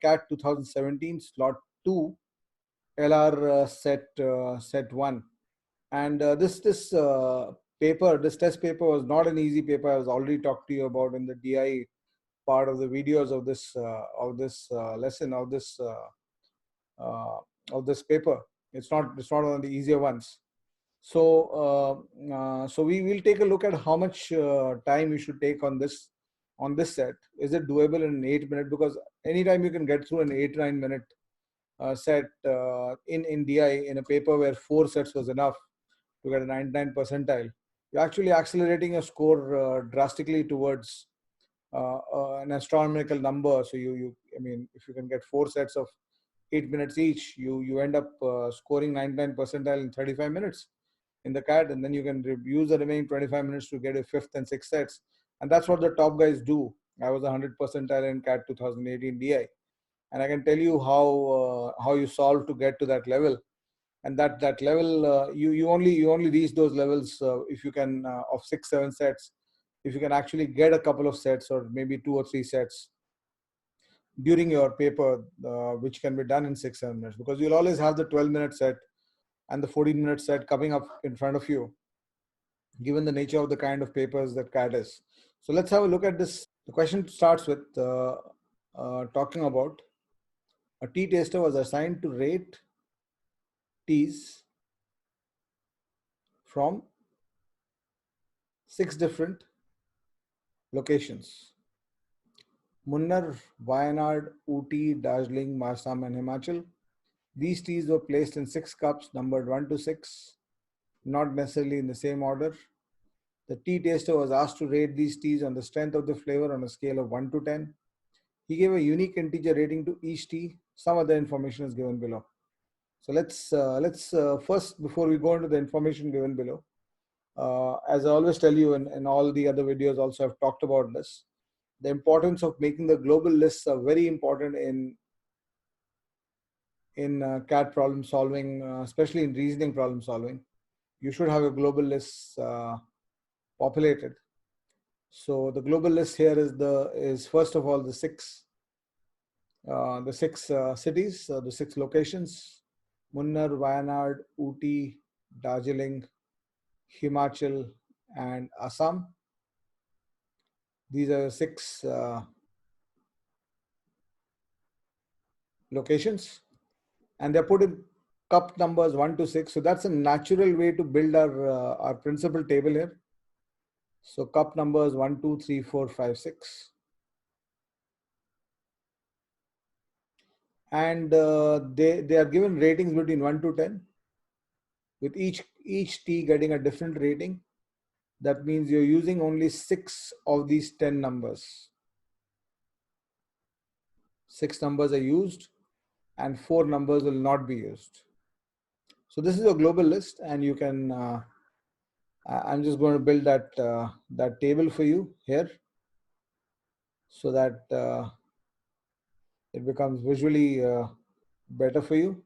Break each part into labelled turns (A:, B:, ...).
A: CAT 2017 slot 2 LR set 1. And this test paper was not an easy paper. I was already talked to you about in the DI part of the videos of this lesson of this paper. It's not one of the easier ones. So so we will take a look at how much time you should take on this set. Is it doable in 8 minutes? Because anytime you can get through an 8-9 minute set in DI in a paper where 4 sets was enough to get a 99 percentile, you're actually accelerating your score drastically towards an astronomical number. So I mean, if you can get 4 sets of 8 minutes each, you end up scoring 99 percentile in 35 minutes in the CAT, and then you can use the remaining 25 minutes to get a 5th and 6th sets. And that's what the top guys do. I was 100 percentile in CAT 2018 DI. And I can tell you how you solve to get to that level. And that level, you only reach those levels if you can, of 6-7 sets, if you can actually get a couple of sets or maybe 2 or 3 sets during your paper, which can be done in 6-7 minutes, because you'll always have the 12-minute set and the 14-minute set coming up in front of you, given the nature of the kind of papers that CAT is. So let's have a look at this. The question starts with talking about a tea taster was assigned to rate teas from 6 different locations: Munnar, Wayanad, Ooty, Darjeeling, Assam, and Himachal. These teas were placed in 6 cups numbered 1 to 6, not necessarily in the same order. The tea taster was asked to rate these teas on the strength of the flavor on a scale of 1 to 10. He gave a unique integer rating to each tea. Some other information is given below. So let's first, before we go into the information given below, as I always tell you in all the other videos also I've talked about this, the importance of making the global lists are very important in CAT problem solving, especially in reasoning problem solving. You should have a global list populated. So the global list here is first of all the six cities, the 6 locations: Munnar, Wayanad, Ooty, Darjeeling, Himachal, and Assam. These are 6 locations, and they're put in cup numbers 1 to 6. So that's a natural way to build our principal table here. So cup numbers 1, 2, 3, 4, 5, 6. And they are given ratings between 1 to 10, with each tea getting a different rating. That means you're using only 6 of these 10 numbers. 6 numbers are used and 4 numbers will not be used. So this is a global list, and you can, I'm just going to build that table for you here so that it becomes visually better for you.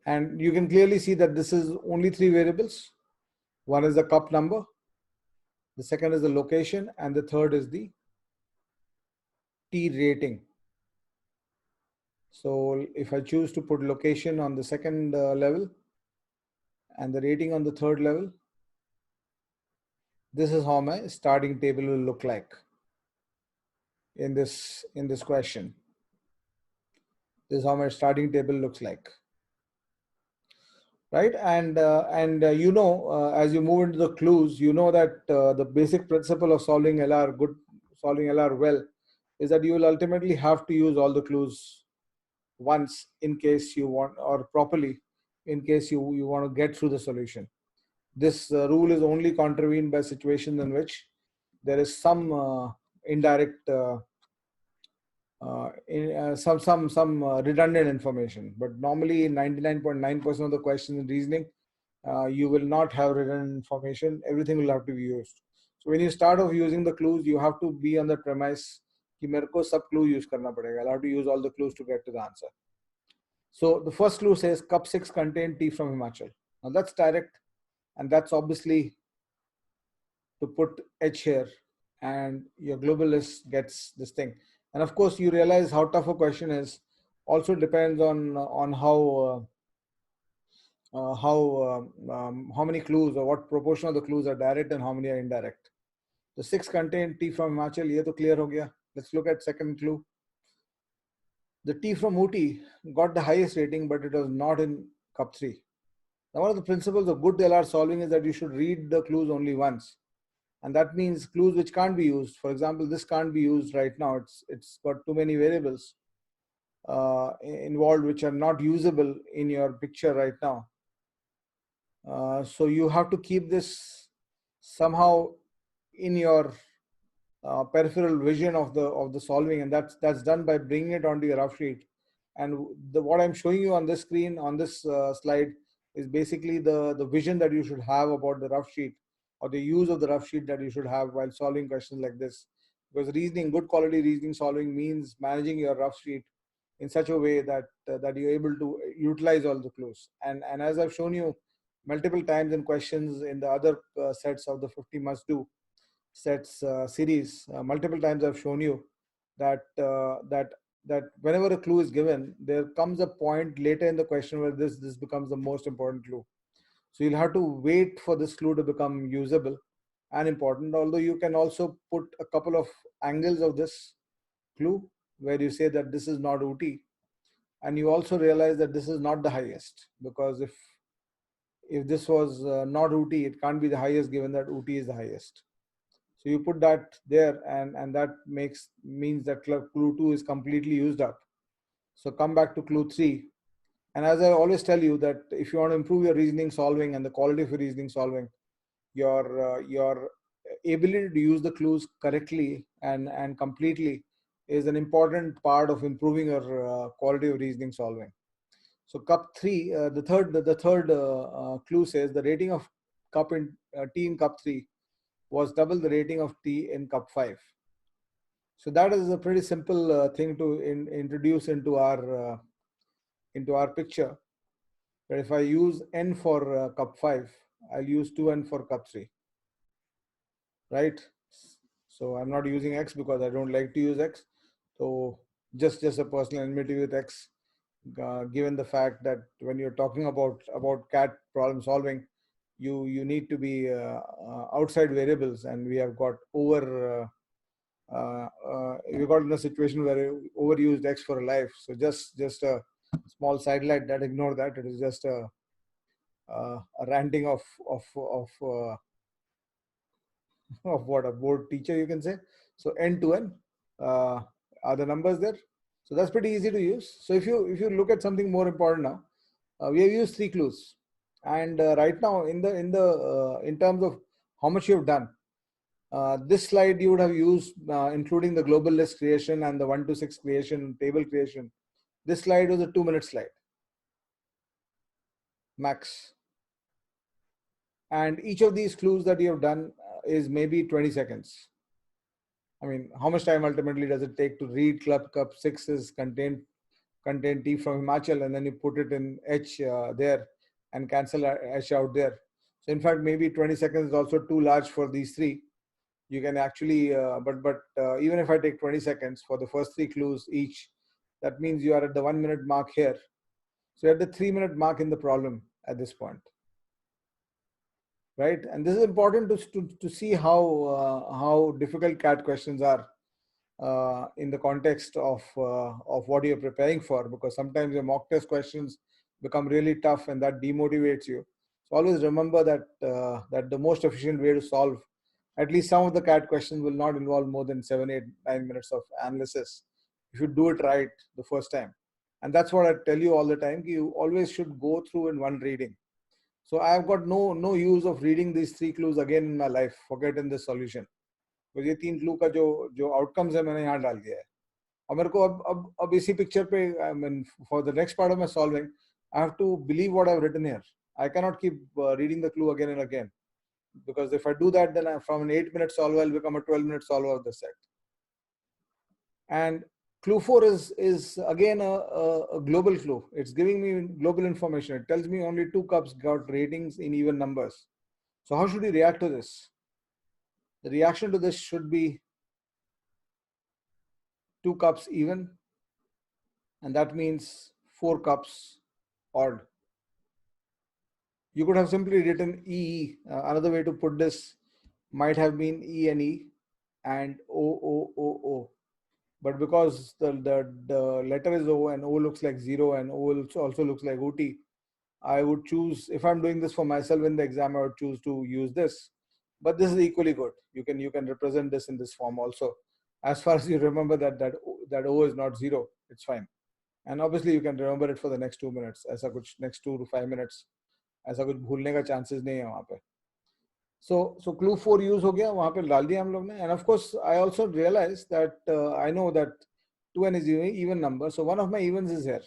A: And you can clearly see that this is only 3 variables. One is the cup number, the second is the location, and the third is the tea rating. So if I choose to put location on the second level and the rating on the third level, this is how my starting table will look like in this question. This is how my starting table looks like, right? And as you move into the clues, you know that the basic principle of solving LR well is that you will ultimately have to use all the clues once in case you want, or properly in case you want to get through the solution. This rule is only contravened by situations in which there is some indirect some redundant information, but normally in 99.9% of the questions in reasoning, you will not have redundant information. Everything will have to be used. So when you start off using the clues, you have to be on the premise कि मेरे को सब clue use करना पड़ेगा. I'll have to use all the clues to get to the answer. So the first clue says cup 6 contain tea from Himachal. Now that's direct, and that's obviously to put H here, and your global list gets this thing. And of course, you realize how tough a question is. Also depends on how many clues or what proportion of the clues are direct and how many are indirect. The 6 contain T from Himachal. Ye to clear ho gaya. Let's look at second clue. The T from Ooty got the highest rating, but it was not in Cup 3. Now, one of the principles of good DILR solving is that you should read the clues only once. And that means clues which can't be used. For example, this can't be used right now. It's got too many variables involved which are not usable in your picture right now. So you have to keep this somehow in your peripheral vision of the solving, and that's done by bringing it onto your rough sheet. And what I'm showing you on this screen on this slide is basically the vision that you should have about the rough sheet, or the use of the rough sheet that you should have while solving questions like this. Because reasoning, good quality reasoning solving means managing your rough sheet in such a way that that you're able to utilize all the clues. And as I've shown you multiple times in questions in the other sets of the 50 must do sets series, multiple times I've shown you that that whenever a clue is given, there comes a point later in the question where this becomes the most important clue. So you'll have to wait for this clue to become usable and important. Although you can also put a couple of angles of this clue where you say that this is not Ooty, and you also realize that this is not the highest, because if this was not Ooty, it can't be the highest given that Ooty is the highest. So you put that there, and that means that clue 2 is completely used up. So come back to clue 3. And as I always tell you, that if you want to improve your reasoning solving and the quality of your reasoning solving, your ability to use the clues correctly and completely is an important part of improving your quality of reasoning solving. So cup 3, the third clue says the rating of cup in T in cup 3 was double the rating of T in cup 5. So that is a pretty simple thing to introduce into our picture. But if I use N for cup 5, I'll use 2N for cup 3, right? So I'm not using X because I don't like to use X. So just a personal enmity with X, given the fact that when you're talking about CAT problem solving, you need to be outside variables, and we have got we got in a situation where we overused X for a life. So just a small sidelight, that ignore that. It is just a ranting of what a board teacher, you can say. So N to N are the numbers there. So that's pretty easy to use. So if you look at something more important now, we have used 3 clues, and right now in terms of how much you have done, this slide you would have used, including the global list creation and the 1 to 6 creation, table creation. This slide was a 2-minute slide, max. And each of these clues that you have done is maybe 20 seconds. I mean, how much time ultimately does it take to read club cup 6's contain T from Himachal, and then you put it in H there and cancel H out there. So in fact, maybe 20 seconds is also too large for these 3. You can actually, but even if I take 20 seconds for the first 3 clues each, that means you are at the 1-minute mark here. So you're at the 3-minute mark in the problem at this point, right? And this is important to see how difficult CAT questions are in the context of what you're preparing for, because sometimes your mock test questions become really tough, and that demotivates you. So always remember that that the most efficient way to solve at least some of the CAT questions will not involve more than 7, 8, 9 minutes of analysis if you do it right the first time. And that's what I tell you all the time. You always should go through in one reading. So I've got no use of reading these 3 clues again in my life. Forget in this solution. तो ये 3 clue का जो outcomes है मैंने यहाँ डाल दिया है, और मेरे को अब इसी पिक्चर पे, I mean, for the next part of my solving, I have to believe what I've written here. I cannot keep reading the clue again and again, because if I do that, then from an 8-minute solver I'll become a 12-minute solver of the set. And clue 4 is again a global clue. It's giving me global information. It tells me only 2 cups got ratings in even numbers. So how should we react to this? The reaction to this should be 2 cups even, and that means 4 cups odd. You could have simply written E. Another way to put this might have been E and E and O. But because the letter is O and O looks like 0 and O also looks like OT, I would choose, if I'm doing this for myself in the exam, I would choose to use this. But this is equally good. You can represent this in this form also. As far as you remember that O is not 0, it's fine. And obviously you can remember it for the next 2 minutes. ऐसा कुछ next 2 to 5 minutes. ऐसा कुछ भूलने का chances नहीं है वहाँ पे. So clue 4 use हो गया, वहाँ पे डाल दिया हम लोग ने. And of course, I also realized that I know that 2n is even number. So one of my evens is here.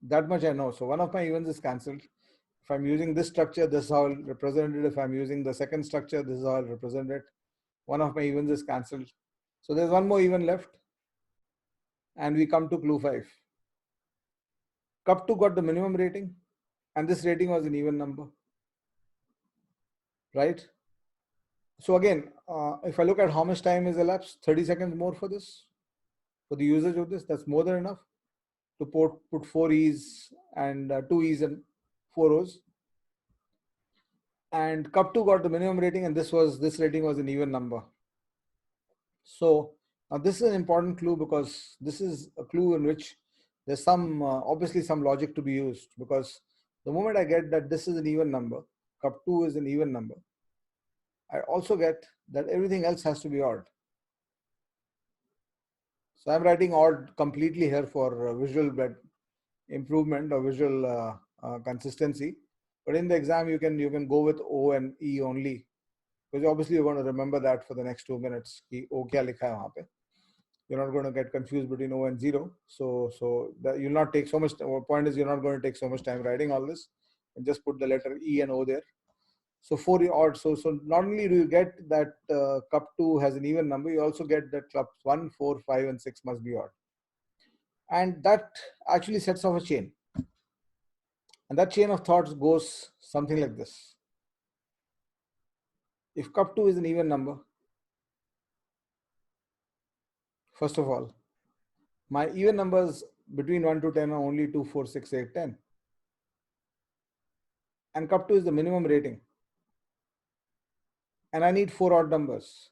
A: That much I know. So one of my evens is cancelled. If I'm using this structure, this is how I'll represent it. If I'm using the second structure, this is how I'll represent it. One of my evens is cancelled. So there's one more even left. And we come to clue 5. Cup 2 got the minimum rating. And this rating was an even number. Right? So again, if I look at how much time is elapsed, 30 seconds more for this. For the usage of this, that's more than enough to put 4 E's and 2 E's and 4 O's. And cup 2 got the minimum rating, and this rating was an even number. So this is an important clue because this is a clue in which there's some obviously some logic to be used, because the moment I get that this is an even number, cup 2 is an even number, I also get that everything else has to be odd. So I'm writing odd completely here for visual improvement or visual consistency. But in the exam, you can go with O and E only, because obviously you're going to remember that for the next 2 minutes. Ki O kya likha hai wahan pe. You're not going to get confused between O and 0. So that you'll not take so much. Our point is, you're not going to take so much time writing all this, and just put the letter E and O there. So 4 odd. So not only do you get that cup 2 has an even number, you also get that cups 1, 4, 5, and 6 must be odd. And that actually sets off a chain. And that chain of thoughts goes something like this. If cup 2 is an even number, first of all, my even numbers between 1 to 10 are only 2, 4, 6, 8, 10. And cup 2 is the minimum rating. And I need 4 odd numbers,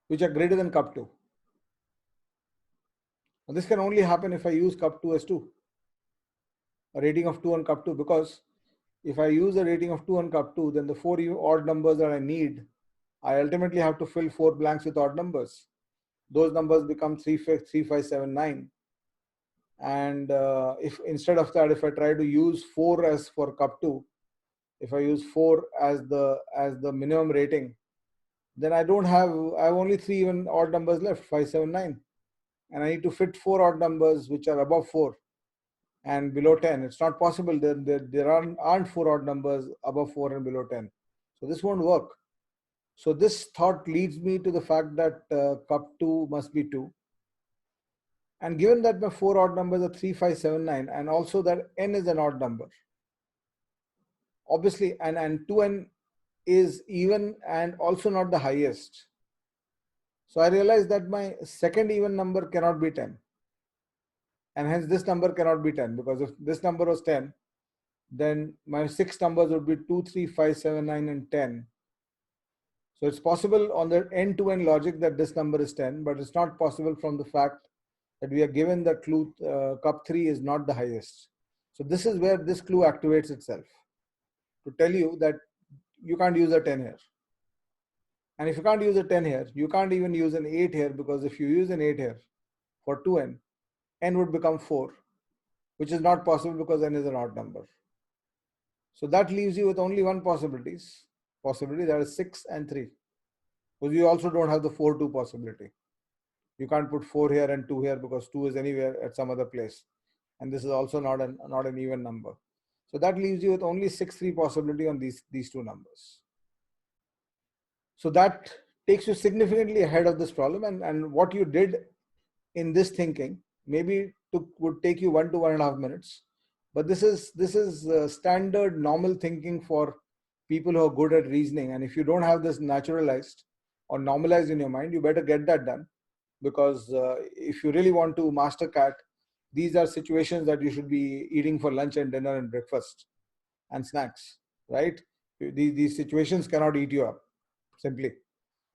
A: which are greater than cup 2. Now, this can only happen if I use cup 2 as 2, a rating of 2 on cup 2, because if I use a rating of 2 on cup 2, then the 4 odd numbers that I need, I ultimately have to fill 4 blanks with odd numbers. Those numbers become 3, 5, 7, 9. And if instead of that, if I try to use 4 as for cup 2, if I use 4 as the minimum rating, then I have only 3 even odd numbers left, 5, 7, 9. And I need to fit 4 odd numbers which are above 4 and below 10. It's not possible. There aren't 4 odd numbers above 4 and below 10. So this won't work. So this thought leads me to the fact that cup 2 must be 2. And given that my 4 odd numbers are 3, 5, 7, 9, and also that n is an odd number, obviously, and 2n is even and also not the highest. So I realized that my second even number cannot be 10. And hence this number cannot be 10, because if this number was 10, then my 6 numbers would be 2, 3, 5, 7, 9, and 10. So it's possible on the end-to-end logic that this number is 10, but it's not possible from the fact that we are given the clue cup 3 is not the highest. So this is where this clue activates itself to tell you that you can't use a 10 here. And if you can't use a 10 here, you can't even use an 8 here, because if you use an 8 here for 2n, n would become 4, which is not possible because n is an odd number. So that leaves you with only one possibility, that is 6 and 3. Because you also don't have the 4, 2 possibility. You can't put 4 here and 2 here, because 2 is anywhere at some other place. And this is also not an even number. So that leaves you with only 6, 3 possibility on these 2 numbers. So that takes you significantly ahead of this problem. And what you did in this thinking maybe would take you 1 to 1.5 minutes. But this is standard normal thinking for people who are good at reasoning. And if you don't have this naturalized or normalized in your mind, you better get that done, because if you really want to master cat, these are situations that you should be eating for lunch and dinner and breakfast and snacks, right? These situations cannot eat you up simply.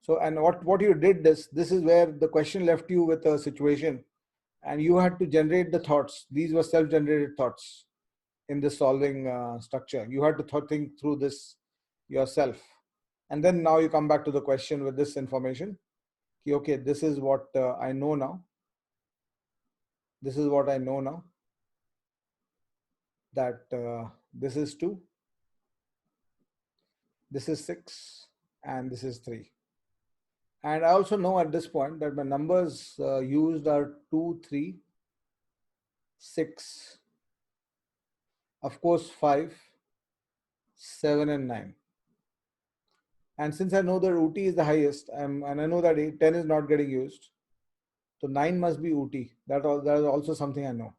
A: So, and what you did, this is where the question left you with a situation, and you had to generate the thoughts. These were self-generated thoughts in the solving structure. You had to think through this yourself, and then now you come back to the question with this information. Okay, this is what I know now. This is what I know now, that this is 2, this is 6, and this is 3. And I also know at this point that my numbers used are 2, 3, 6, of course 5, 7, and 9. And since I know that UT is the highest, and I know that 10 is not getting used, so 9 must be UT. That is also something I know.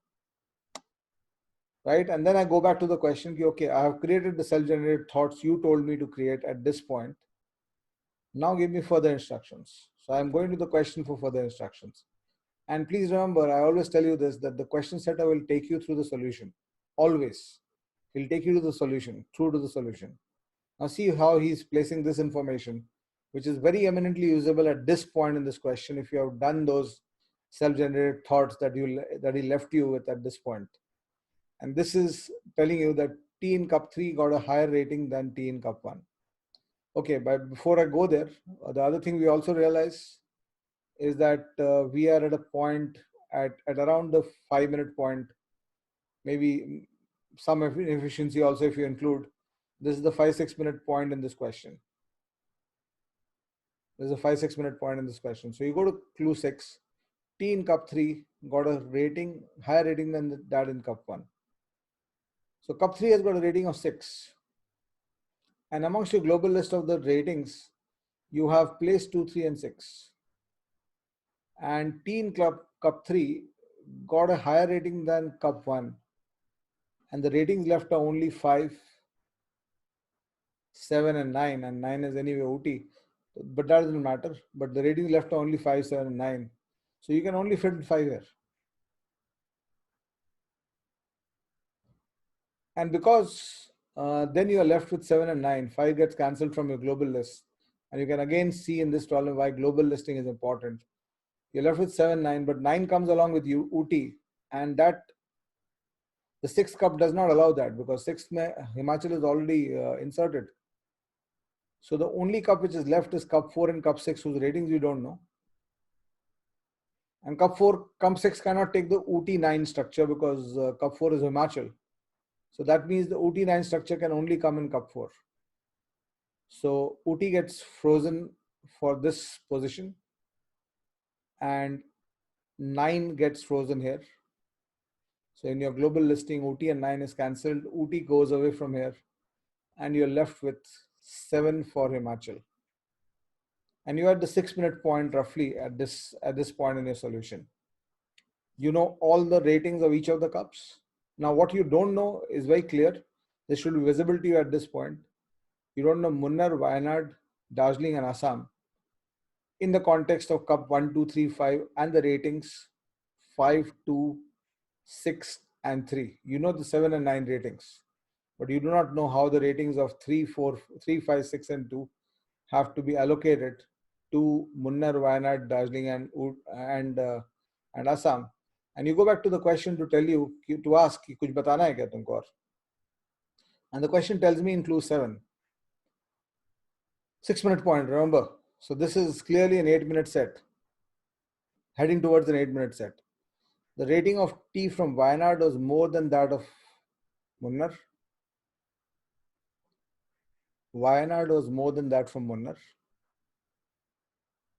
A: Right? And then I go back to the question, okay, I have created the self-generated thoughts you told me to create at this point. Now give me further instructions. So I'm going to the question for further instructions. And please remember, I always tell you this, that the question setter will take you through the solution. Always. He'll take you to the solution, through to the solution. Now see how he's placing this information, which is very eminently usable at this point in this question if you have done those self-generated thoughts that he left you with at this point. And this is telling you that tea in cup 3 got a higher rating than tea in cup 1. Okay, but before I go there, the other thing we also realize is that we are at a point at around the 5-minute point, maybe some inefficiency also if you include. This is the 5-6 minute point in this question. There's a 5-6 minute point in this question. So you go to clue 6, tea in cup 3 got a rating, higher rating than that in cup 1. So cup 3 has got a rating of 6. And amongst your global list of the ratings, you have place 2, 3, and 6. And tea in cup 3 got a higher rating than cup 1. And the ratings left are only 5, 7, and 9. And 9 is anyway OT. But that doesn't matter. But the ratings left are only 5, 7, and 9. So you can only fit 5 here. And because then you are left with 7 and 9, 5 gets cancelled from your global list. And you can again see in this problem why global listing is important. You're left with 7, 9, but 9 comes along with you, UT. And that the 6th cup does not allow that, because 6th Himachal is already inserted. So the only cup which is left is cup 4 and cup 6, whose ratings we don't know. And cup 4, cup 6 cannot take the UT9 structure because cup 4 is Himachal. So that means the UT9 structure can only come in cup 4. So UT gets frozen for this position and 9 gets frozen here. So in your global listing, UT and 9 is cancelled. UT goes away from here and you're left with 7 for Himachal. And you're at the 6-minute point roughly at this point in your solution. You know all the ratings of each of the cups. Now what you don't know is very clear. This should be visible to you at this point. You don't know Munnar, Wayanad, Darjeeling, and Assam in the context of cup 1, 2, 3, 5 and the ratings 5, 2, 6, and 3. You know the 7 and 9 ratings, but you do not know how the ratings of 3, 4, 3, 5, 6, and 2 have to be allocated to Munnar, Wayanad, Darjeeling, and Assam. And you go back to the question to tell you, to ask, kuch batana hai kya tumko aur? And the question tells me in clue 7. 6-minute point, remember. So this is clearly an 8-minute set, heading towards an 8-minute set. The rating of tea from Wayanad was more than that of Munnar. Wayanad was more than that from Munnar,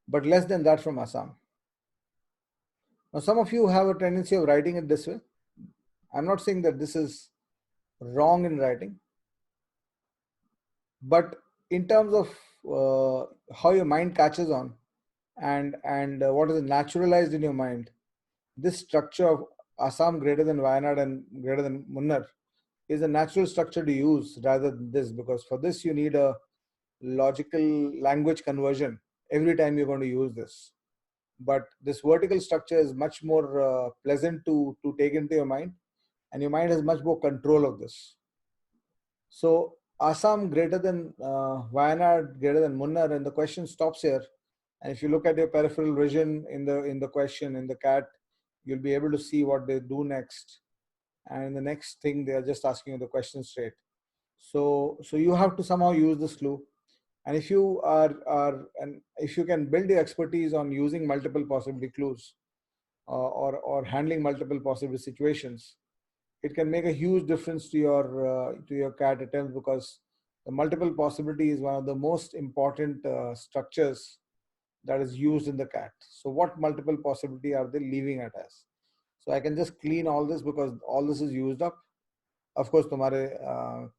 A: but less than that from Assam. Now, some of you have a tendency of writing it this way. I'm not saying that this is wrong in writing, but in terms of how your mind catches on and what is naturalized in your mind, this structure of Assam greater than Wayanad and greater than Munnar is a natural structure to use rather than this, because for this you need a logical language conversion every time you're going to use this. But this vertical structure is much more pleasant to take into your mind, and your mind has much more control of this. So Assam greater than Wayanad greater than Munnar, and the question stops here. And if you look at your peripheral vision in the question in the cat, you'll be able to see what they do next. And the next thing, they are just asking you the question straight. So you have to somehow use this clue. And if you and if you can build your expertise on using multiple possibility clues, or handling multiple possible situations, it can make a huge difference to your CAT attempt, because the multiple possibility is one of the most important structures that is used in the CAT. So what multiple possibility are they leaving it as? So I can just clean all this because all this is used up. Of course, तुम्हारे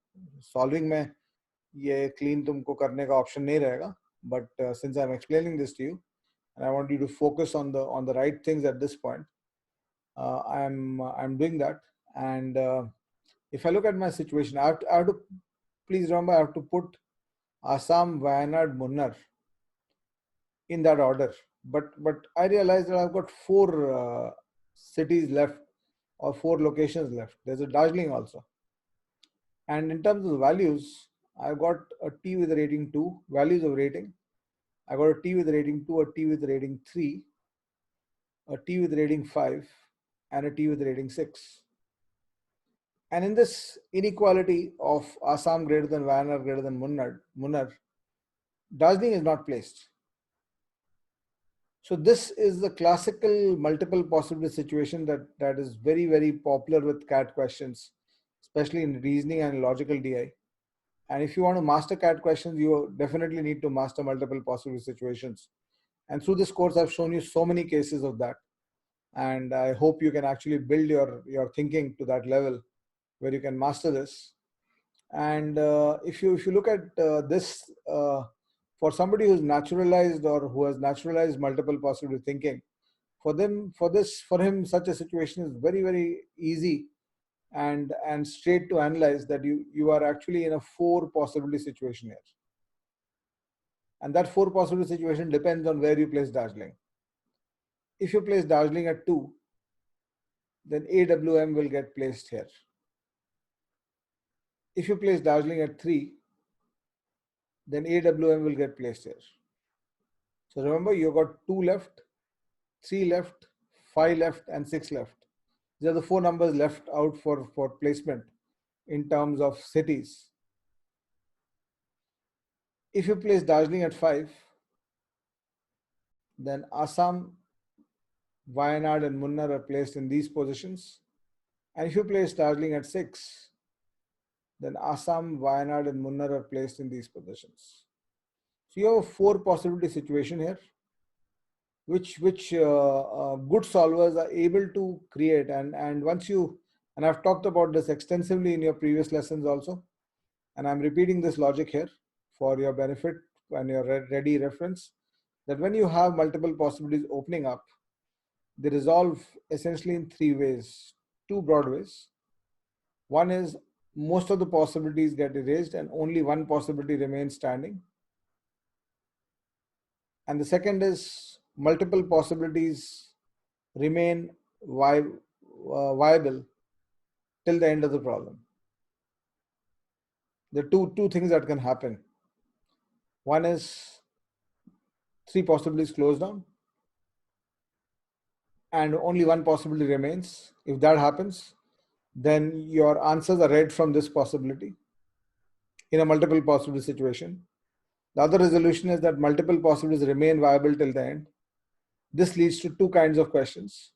A: solving में ये clean तुमको करने का option नहीं रहेगा. But since I'm explaining this to you, and I want you to focus on the right things at this point, I'm doing that. And if I look at my situation, I have to please remember, I have to put Assam, Wayanad, Munnar in that order. But I realized that I've got 4 cities left, or 4 locations left. There's a Darjeeling also. And in terms of values, I've got a T with a rating 2, values of rating. I got a T with rating 2, a T with rating 3, a T with rating 5, and a T with rating 6. And in this inequality of Assam greater than Wayanad greater than Munnar, Darjeeling is not placed. So this is the classical multiple possibility situation that is very, very popular with CAT questions, especially in reasoning and logical DI. And if you want to master CAT questions, you definitely need to master multiple possibility situations. And through this course, I've shown you so many cases of that. And I hope you can actually build your thinking to that level where you can master this. And if you look at this, for somebody who's naturalized or who has naturalized multiple possibility thinking, for him, such a situation is very, very easy and straight to analyze that you are actually in a 4 possibility situation here. And that 4 possibility situation depends on where you place Darjeeling. If you place Darjeeling at 2, then AWM will get placed here. If you place Darjeeling at 3, then AWM will get placed here. So remember, you've got 2 left, 3 left, 5 left, and 6 left. These are the 4 numbers left out for placement in terms of cities. If you place Darjeeling at 5, then Assam, Wayanad, and Munnar are placed in these positions. And if you place Darjeeling at 6, then Assam, Wayanad, and Munnar are placed in these positions. So you have a 4 possibility situation here, which good solvers are able to create. And once you, and I've talked about this extensively in your previous lessons also, and I'm repeating this logic here for your benefit and your ready reference, that when you have multiple possibilities opening up, they resolve essentially in 3 ways, 2 broad ways. One is most of the possibilities get erased and only 1 possibility remains standing. And the second is multiple possibilities remain viable till the end of the problem. There are two things that can happen. One is 3 possibilities close down and only 1 possibility remains. If that happens, then your answers are read from this possibility in a multiple possibility situation. The other resolution is that multiple possibilities remain viable till the end. This leads to 2 kinds of questions.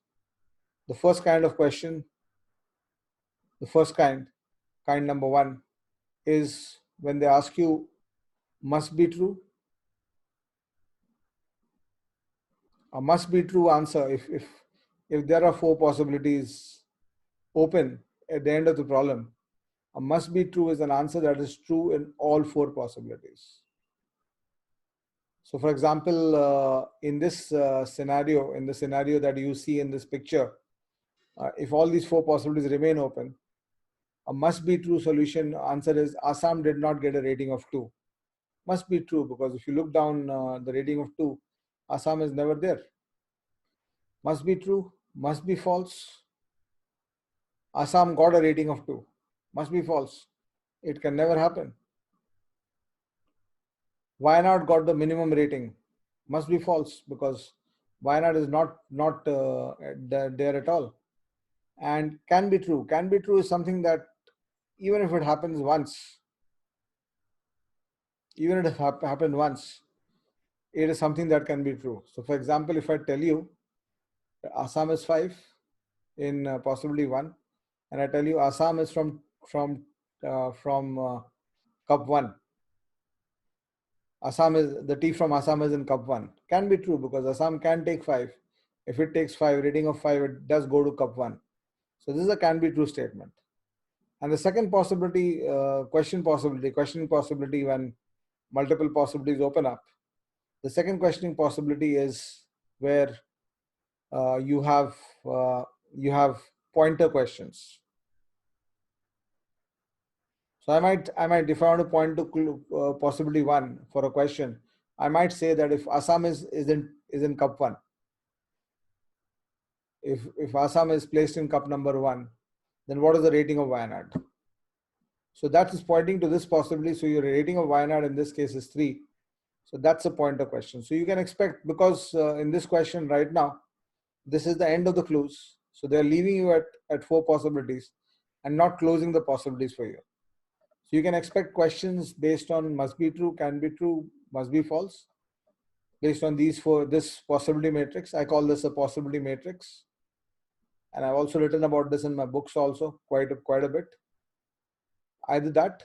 A: The first kind of question, kind number 1, is when they ask you must be true. A must be true answer, if there are 4 possibilities open at the end of the problem, a must be true is an answer that is true in all 4 possibilities. So for example, in this scenario, in the scenario that you see in this picture, if all these four possibilities remain open, a must be true solution answer is Assam did not get a rating of 2. Must be true, because if you look down the rating of 2, Assam is never there. Must be true, must be false. Assam got a rating of 2. Must be false. It can never happen. Wayanad got the minimum rating. Must be false, because Wayanad is not there at all. And can be true. Can be true is something that even if it happens once, even if it happened once, it is something that can be true. So for example, if I tell you Assam is 5 in possibility 1, and I tell you Assam is from cup 1. Assam is the tea from Assam is in cup 1. Can be true, because Assam can take 5. If it takes 5, rating of 5, it does go to cup 1. So this is a can be true statement. And the second possibility, question possibility when multiple possibilities open up. The second questioning possibility is where you have pointer questions. So I might, if I want to point to possibility 1 for a question, I might say that if Assam is in cup 1, if Assam is placed in cup number 1, then what is the rating of Wayanad? So that is pointing to this possibility. So your rating of Wayanad in this case is 3. So that's a pointer question. So you can expect, because in this question right now, this is the end of the clues. So they're leaving you at 4 possibilities and not closing the possibilities for you. So you can expect questions based on must be true, can be true, must be false, based on this possibility matrix. I call this a possibility matrix. And I've also written about this in my books also quite a bit. Either that,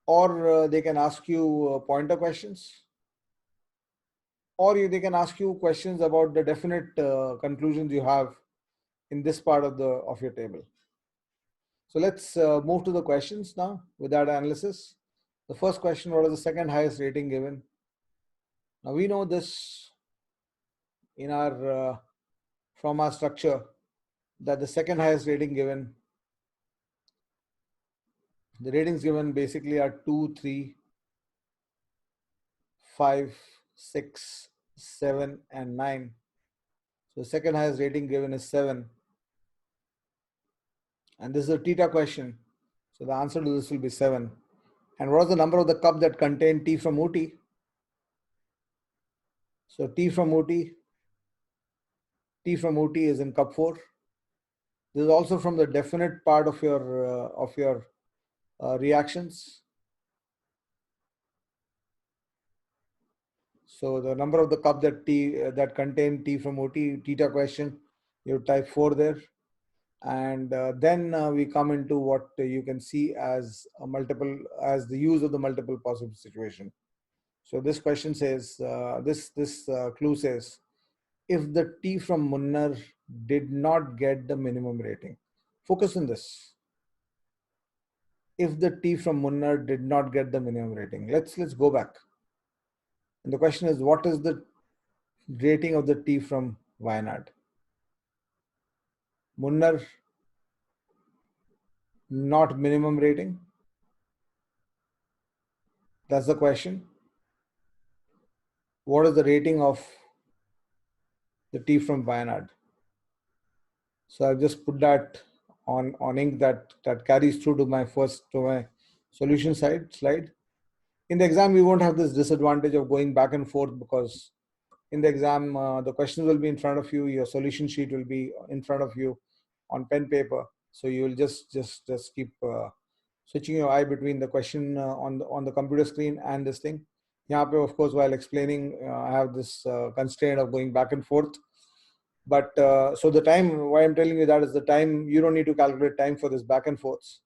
A: or they can ask you pointer questions, or they can ask you questions about the definite conclusions you have in this part of your table. So let's move to the questions now with that analysis. The first question: what is the second highest rating given? Now we know this in our from our structure, that the second highest rating given, the ratings given basically are 2, 3, 5, 6, 7, and 9. So second highest rating given is 7. And this is a theta question. So the answer to this will be 7. And what is the number of the cup that contain tea from Ooty? So tea from Ooty is in cup 4. This is also from the definite part of your reactions. So the number of the cup that contain tea from Ooty, theta question, you type 4 there. And then we come into what you can see as the use of the multiple possible situation. So this question says, this clue says, if the tea from Munnar did not get the minimum rating. Focus on this. If the tea from Munnar did not get the minimum rating. Let's go back. And the question is, what is the rating of the tea from Wayanad? Munnar, not minimum rating. That's the question. What is the rating of the tea from Wayanad? So I've just put that on ink that carries through to my solution slide. In the exam, we won't have this disadvantage of going back and forth, because in the exam, the questions will be in front of you, your solution sheet will be in front of you on pen paper. So you will just keep switching your eye between the question on the computer screen and this thing. Here, of course, while explaining, I have this constraint of going back and forth. But so the time, why I'm telling you that is the time, you don't need to calculate time for this back and forths.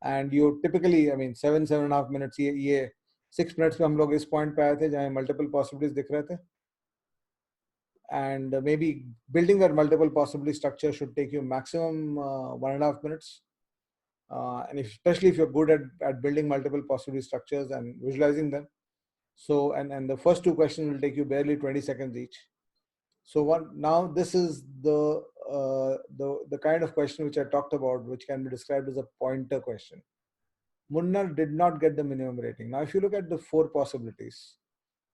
A: And you typically, 7.5 minutes, ये 6 minutes में हम लोग इस point पे आए थे जहाँ multiple possibilities दिख रहे थे. And maybe building that multiple possibility structure should take you maximum 1.5 minutes. And especially if you're good at building multiple possibility structures and visualizing them. So, and the first 2 questions will take you barely 20 seconds each. So now this is the kind of question which I talked about, which can be described as a pointer question. Munnar did not get the minimum rating. Now, if you look at the four possibilities,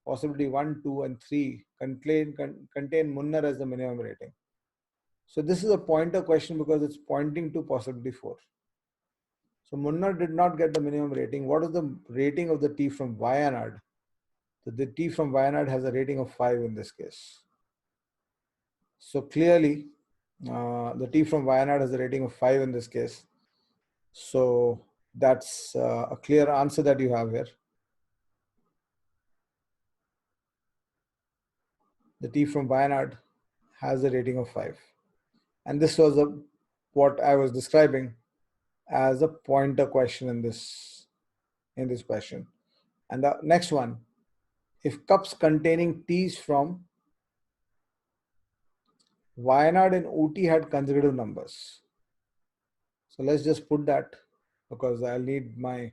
A: possibility 1, 2, and 3 contain Munnar as the minimum rating. So this is a pointer question because it's pointing to possibility 4. So Munnar did not get the minimum rating. What is the rating of the tea from Wayanad? So the tea from Wayanad has a rating of 5 in this case. So clearly, the tea from Wayanad has a rating of 5 in this case. So that's a clear answer that you have here. The tea from Wayanad has a rating of 5. And this was what I was describing as a pointer question in this question. And the next one, if cups containing teas from Wayanad and Ooty had consecutive numbers. So let's just put that, because I'll need my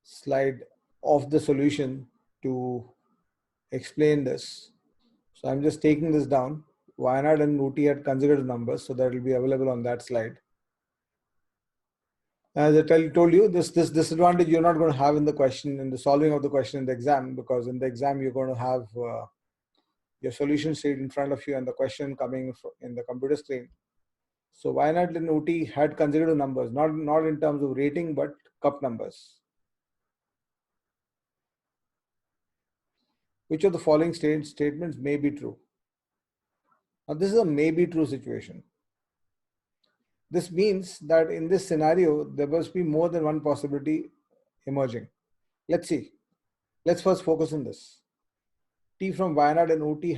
A: slide of the solution to explain this. So I'm just taking this down. Wayanad and Ooty had consecutive numbers, so that will be available on that slide. As I told you, this disadvantage you're not going to have in the question, in the solving of the question in the exam, because in the exam you're going to have your solution sheet in front of you and the question coming in the computer screen. So Wayanad and Ooty had consecutive numbers, not in terms of rating, but cup numbers. Which of the following statements may be true? Now this is a may be true situation. This means that in this scenario, there must be more than one possibility emerging. Let's see. Let's first focus on this. Tea from Wayanad and Ooty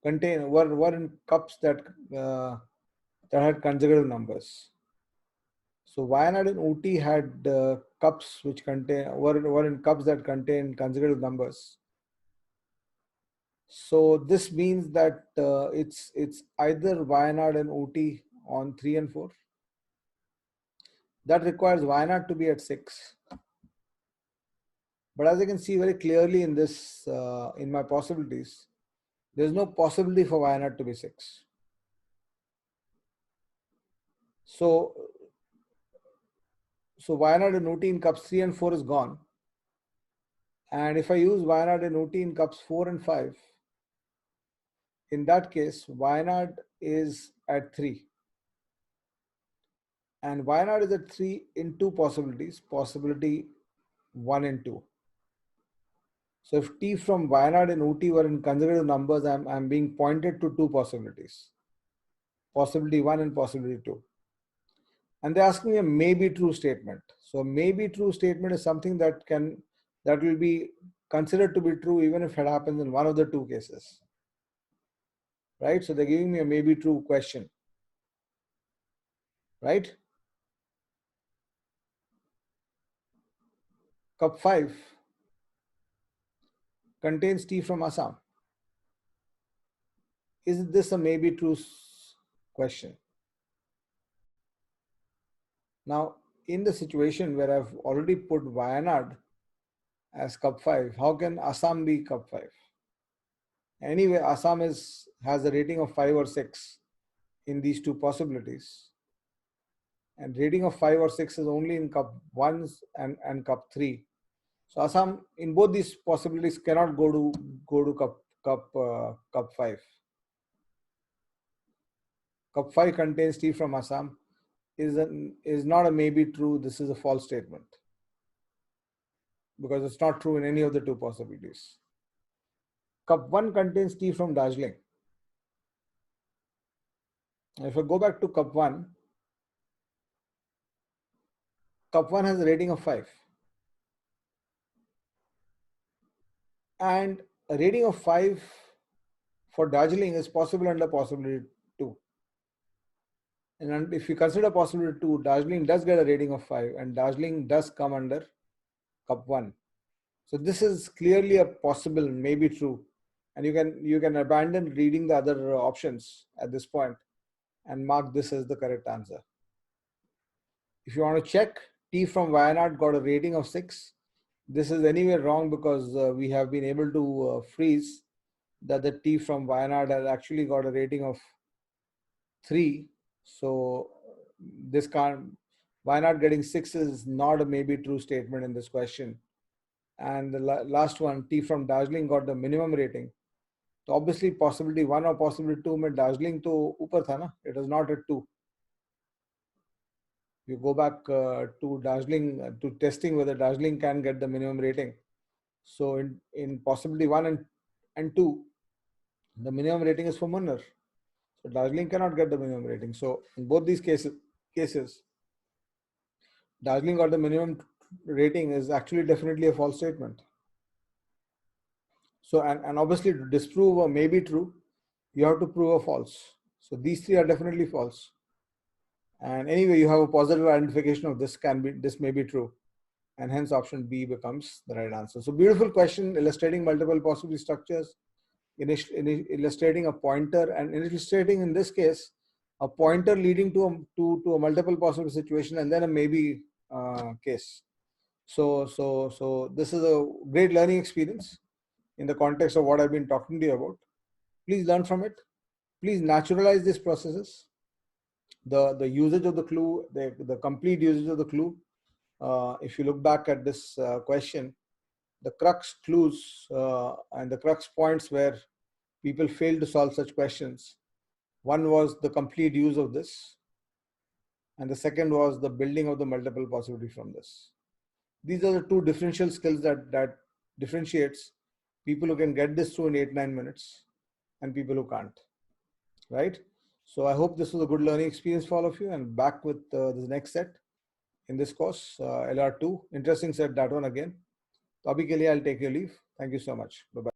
A: were in cups that had consecutive numbers. So Wayanad and Ooty had cups which were in cups that contain consecutive numbers. So this means that it's either Wayanad and Ooty on 3 and 4. That requires Wayanad to be at 6. But as I can see very clearly in this, in my possibilities, there's no possibility for Wayanad to be 6. So Wayanad and Ooty in cups 3 and 4 is gone. And if I use Wayanad and Ooty in cups 4 and 5, in that case, Wayanad is at 3. And Wayanad is at 3 in two possibilities, possibility 1 and 2. So if T from Wayanad and Ooty were in consecutive numbers, I'm being pointed to two possibilities, possibility 1 and possibility 2. And they're asking me a maybe true statement. So maybe true statement is something that will be considered to be true even if it happens in one of the two cases. Right? So they're giving me a maybe true question. Right? Cup 5 contains tea from Assam. Is this a maybe true question? Now, in the situation where I've already put Wayanad as cup 5, how can Assam be cup 5? Anyway, Assam has a rating of 5 or 6 in these two possibilities. And rating of 5 or 6 is only in cup 1 and cup 3. So Assam in both these possibilities cannot go to cup 5. Cup 5 contains tea from Assam is not a maybe true. This is a false statement, because it's not true in any of the two possibilities. Cup 1 contains tea from Darjeeling. If I go back to cup 1 has a rating of 5. And a rating of 5 for Darjeeling is possible under possibility 2. And if you consider possibility 2, Darjeeling does get a rating of 5 and Darjeeling does come under cup 1. So this is clearly a possible, maybe true. And you can abandon reading the other options at this point and mark this as the correct answer. If you want to check, tea from Wayanad got a rating of 6. This is anyway wrong, because we have been able to freeze that the T from Wayanad has actually got a rating of 3. So this can't, Wayanad getting 6 is not a maybe true statement in this question. And the last one, T from Darjeeling got the minimum rating. So obviously possibility 1 or possibility 2 mein Darjeeling to upar tha na, it is not a 2. You go back to Darjeeling, to testing whether Darjeeling can get the minimum rating. So in possibility 1 and 2, the minimum rating is for Munnar. So Darjeeling cannot get the minimum rating. So in both these cases, Darjeeling got the minimum rating is actually definitely a false statement. So, and obviously to disprove a may be true, you have to prove a false. So these 3 are definitely false. And anyway, you have a positive identification of this may be true. And hence option B becomes the right answer. So beautiful question, illustrating multiple possibility structures, illustrating a pointer, and illustrating in this case a pointer leading to a multiple possible situation, and then a maybe case. So this is a great learning experience in the context of what I've been talking to you about. Please learn from it. Please naturalize these processes. The usage of the clue, the complete usage of the clue. If you look back at this question, the crux clues and the crux points where people fail to solve such questions. One was the complete use of this, and the second was the building of the multiple possibility from this. These are the 2 differential skills that differentiates people who can get this through in 8-9 minutes and people who can't, right? So I hope this was a good learning experience for all of you, and back with the next set in this course, LR2. Interesting set, that one again. So abhi ke liye I'll take your leave. Thank you so much. Bye-bye.